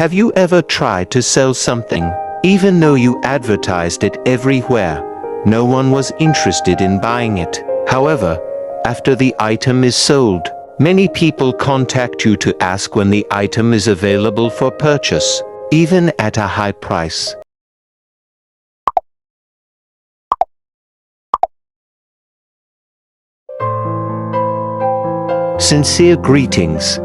Have you ever tried to sell something, even though you advertised it everywhere? No one was interested in buying it. However, after the item is sold, many people contact you to ask when the item is available for purchase, even at a high price. Sincere greetings.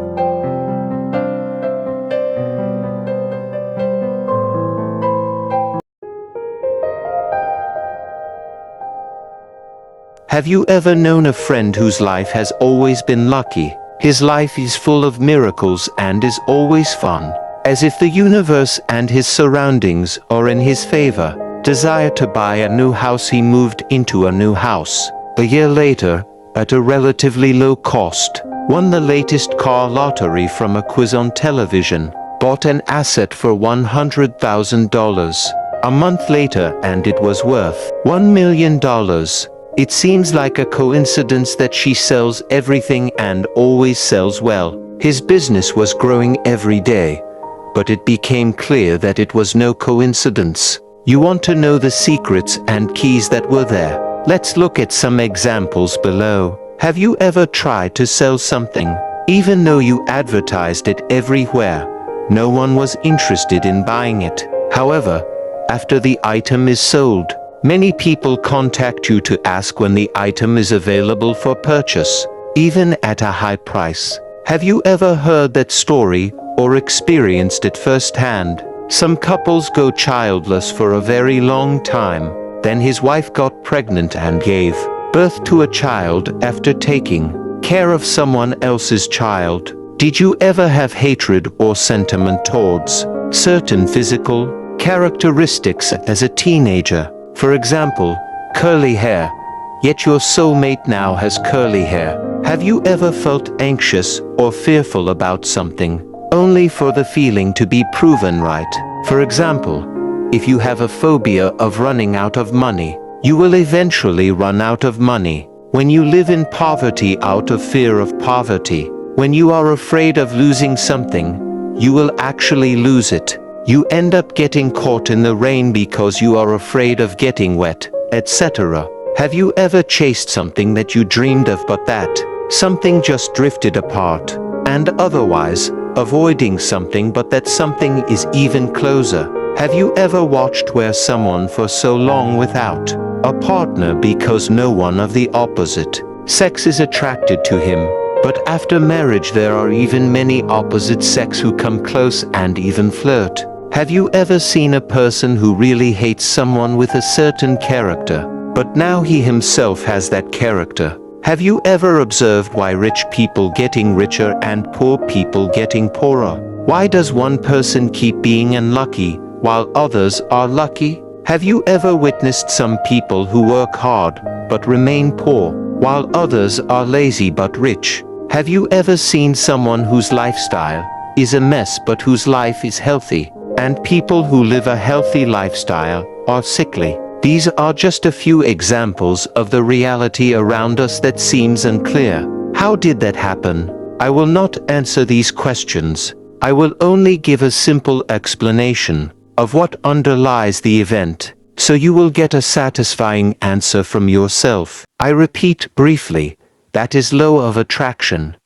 Have you ever known a friend whose life has always been lucky? His life is full of miracles and is always fun, as if the universe and his surroundings are in his favor. Desire to buy a new house, he moved into a new house. A year later, at a relatively low cost, won the latest car lottery from a quiz on television, bought an asset for $100,000. A month later and it was worth $1 million. It seems like a coincidence that she sells everything and always sells well. His business was growing every day, but it became clear that it was no coincidence. You want to know the secrets and keys that were there? Let's look at some examples below. Have you ever tried to sell something, even though you advertised it everywhere? No one was interested in buying it. However, after the item is sold, many people contact you to ask when the item is available for purchase, even at a high price. Have you ever heard that story or experienced it firsthand? Some couples go childless for a very long time. Then his wife got pregnant and gave birth to a child after taking care of someone else's child. Did you ever have hatred or sentiment towards certain physical characteristics as a teenager? For example, curly hair, yet your soulmate now has curly hair. Have you ever felt anxious or fearful about something, only for the feeling to be proven right? For example, if you have a phobia of running out of money, you will eventually run out of money. When you live in poverty out of fear of poverty, when you are afraid of losing something, you will actually lose it. You end up getting caught in the rain because you are afraid of getting wet, etc. Have you ever chased something that you dreamed of but that something just drifted apart? And otherwise, avoiding something but that something is even closer. Have you ever watched where someone for so long without a partner because no one of the opposite sex is attracted to him? But after marriage there are even many opposite sex who come close and even flirt. Have you ever seen a person who really hates someone with a certain character, but now he himself has that character? Have you ever observed why rich people getting richer and poor people getting poorer? Why does one person keep being unlucky while others are lucky? Have you ever witnessed some people who work hard but remain poor, while others are lazy but rich? Have you ever seen someone whose lifestyle is a mess but whose life is healthy? And people who live a healthy lifestyle are sickly. These are just a few examples of the reality around us that seems unclear. How did that happen? I will not answer these questions. I will only give a simple explanation of what underlies the event, so you will get a satisfying answer from yourself. I repeat briefly, that is law of attraction.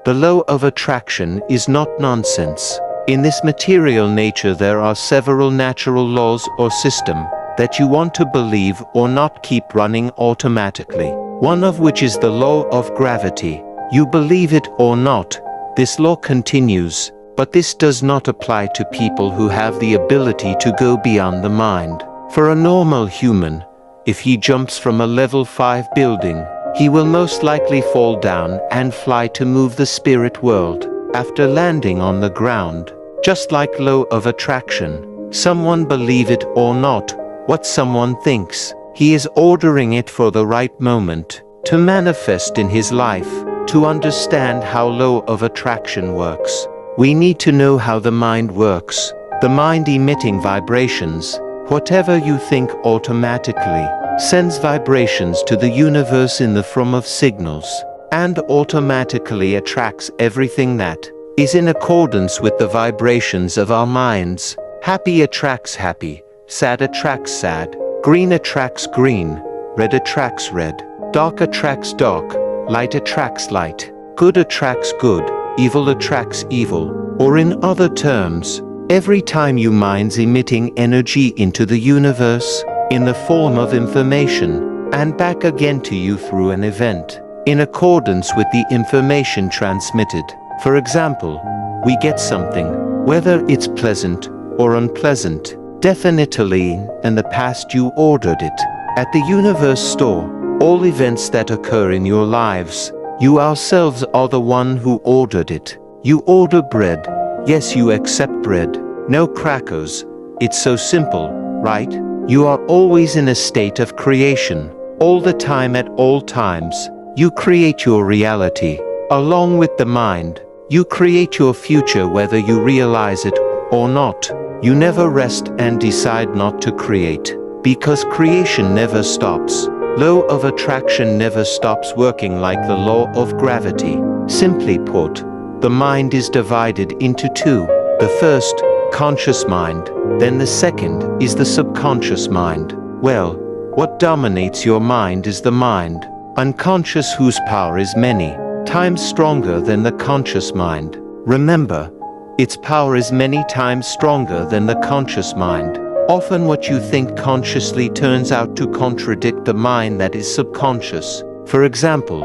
The law of attraction is not nonsense. In this material nature there are several natural laws or system that you want to believe or not keep running automatically. One of which is the law of gravity. You believe it or not, this law continues, but this does not apply to people who have the ability to go beyond the mind. For a normal human, if he jumps from a level 5 building, he will most likely fall down and fly to move the spirit world. After landing on the ground, just like law of attraction, someone believe it or not, what someone thinks, he is ordering it for the right moment to manifest in his life. To understand how law of attraction works, we need to know how the mind works. The mind emitting vibrations, whatever you think automatically sends vibrations to the universe in the form of signals, and automatically attracts everything that is in accordance with the vibrations of our minds. Happy attracts happy, sad attracts sad, green attracts green, red attracts red, dark attracts dark, light attracts light, good attracts good, evil attracts evil. Or in other terms, every time you mind's emitting energy into the universe, in the form of information, and back again to you through an event, in accordance with the information transmitted. For example, we get something, whether it's pleasant or unpleasant, definitely in the past you ordered it. At the universe store, all events that occur in your lives, you ourselves are the one who ordered it. You order bread, yes, you accept bread. No crackers, it's so simple, right? You are always in a state of creation, all the time at all times. You create your reality, along with the mind. You create your future whether you realize it or not. You never rest and decide not to create, because creation never stops. Law of attraction never stops working like the law of gravity. Simply put, the mind is divided into two. The first, conscious mind, then the second is the subconscious mind. Well, what dominates your mind is the mind, unconscious, whose power is many times stronger than the conscious mind. Remember, its power is many times stronger than the conscious mind. Often what you think consciously turns out to contradict the mind that is subconscious. For example,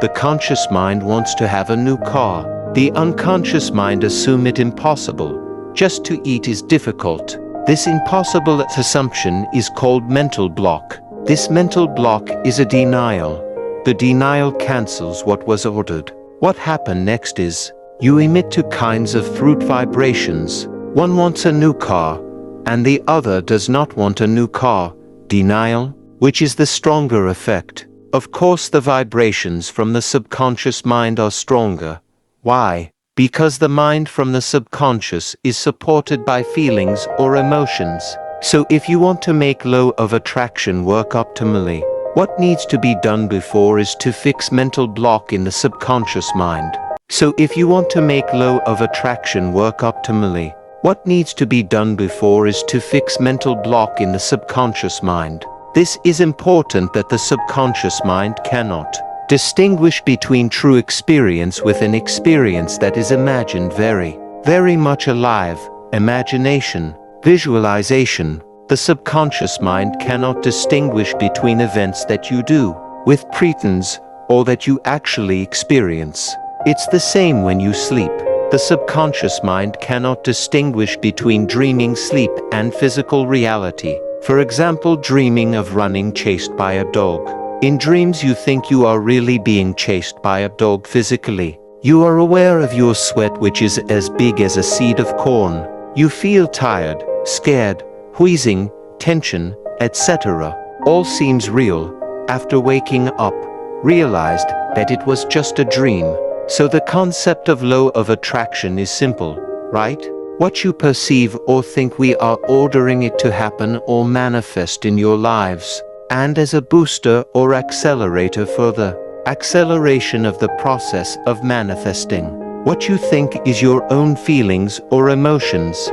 the conscious mind wants to have a new car. The unconscious mind assumes it impossible. Just to eat is difficult. This impossible assumption is called mental block. This mental block is a denial. The denial cancels what was ordered. What happened next is, you emit two kinds of fruit vibrations. One wants a new car, and the other does not want a new car. Denial, which is the stronger effect. Of course the vibrations from the subconscious mind are stronger. Why? Because the mind from the subconscious is supported by feelings or emotions. So if you want to make law of attraction work optimally, what needs to be done before is to fix mental block in the subconscious mind. So if you want to make law of attraction work optimally, what needs to be done before is to fix mental block in the subconscious mind. This is important that the subconscious mind cannot distinguish between true experience with an experience that is imagined very much alive. Imagination, visualization. The subconscious mind cannot distinguish between events that you do with pretense or that you actually experience. It's the same when you sleep. The subconscious mind cannot distinguish between dreaming sleep and physical reality. For example, dreaming of running chased by a dog. In dreams you think you are really being chased by a dog physically. You are aware of your sweat, which is as big as a seed of corn. You feel tired, scared, wheezing, tension, etc. All seems real. After waking up, realized that it was just a dream. So the concept of law of attraction is simple, right? What you perceive or think, we are ordering it to happen or manifest in your lives. And as a booster or accelerator for the acceleration of the process of manifesting, what you think is your own feelings or emotions.